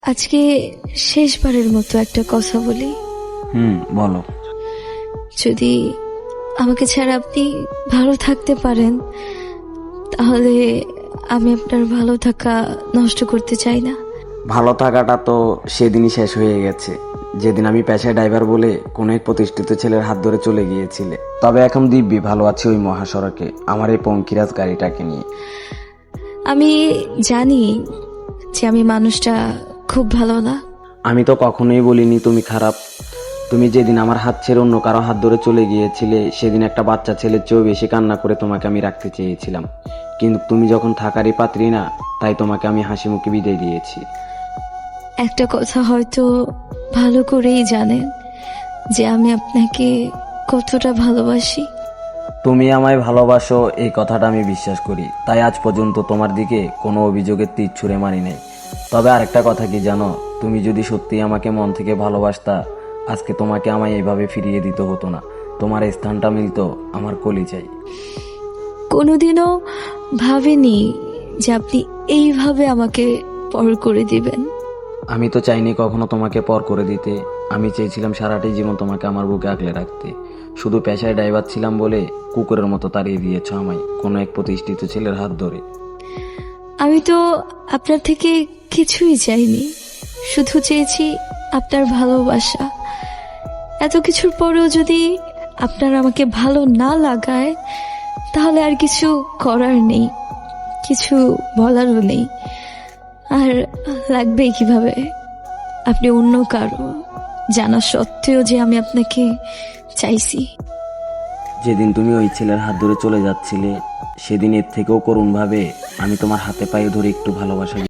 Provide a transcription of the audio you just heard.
আজকে শেষবারের মতো একটা কথা বলি। বলো। যদি আমাকে ছাড়া আপনি ভালো থাকতে পারেন তাহলে আমি আপনার ভালো থাকা নষ্ট করতে চাই না। ভালো থাকাটা তো সেদিনই শেষ হয়ে গেছে, যেদিন আমি পেশায় ড্রাইভার বলে কোনো এক প্রতিষ্ঠিত ছেলের হাত ধরে চলে গিয়েছিলে। তবে এখন দিব্যি ভালো আছি ওই মহাসড়কে আমার এই পঙ্কিরাজ গাড়িটাকে নিয়ে। আমি জানি যে আমি মানুষটা খুব ভালো না। আমি তো কখনোই বলিনি তুমি খারাপ। তুমি যেদিন আমার হাত ছেড়ে অন্য কারো হাত ধরে চলে গিয়েছিলে সেদিন একটা বাচ্চা ছেলের চেয়েও বেশি কান্না করে তোমাকে আমি রাখতে চেয়েছিলাম, কিন্তু তুমি যখন থাকারই পাত্রী না, তাই তোমাকে আমি হাসি মুখে বিদায় দিয়েছি। একটা কথা হয়তো ভালো করেই জানেন যে আমি আপনাকে কতটা ভালোবাসি। তুমি আমায় ভালোবাসো এই কথাটা আমি বিশ্বাস করি, তাই আজ পর্যন্ত তোমার দিকে কোনো অভিযোগের তীর ছুঁড়ে মারি নাই। তবে আরেকটা কথা কি জানো, তুমি যদি সত্যি আমাকে মন থেকে ভালোবাসতা আজকে তোমাকে আমায় এইভাবে ফিরিয়ে দিতে হতো না। তোমার এই স্থানটা মিলতো আমার কলিজায়। কোনোদিনও ভাবিনি যে আপনি এইভাবে আমাকে পর করে দিবেন। আমি তো চাইনি কখনো তোমাকে পর করে দিতে। আমি চেয়েছিলাম সারাটি জীবন তোমাকে আমার বুকে আগলে রাখতে। শুধু পেশায় ড্রাইভার ছিলাম বলে কুকুরের মতো তাড়িয়ে দিয়েছ আমায় কোনো এক প্রতিষ্ঠিত ছেলের হাত ধরে। আমি তো আপনার থেকে কিছুই চাইনি, শুধু চেয়েছি আপনার ভালোবাসা। এত কিছুর পরেও যদি আপনার আমাকে ভালো না লাগায় তাহলে আর কিছু করার নেই, কিছু বলারও নেই। আর লাগবে কিভাবে আপনি অন্য কারো জানা সত্ত্বেও যে আমি আপনাকে চাইছি। যেদিন তুমি ওই ছেলের হাত ধরে চলে যাচ্ছিলে সেদিন এর থেকেও করুণভাবে আমি তোমার হাতে পায়ে ধরে একটু ভালোবাসা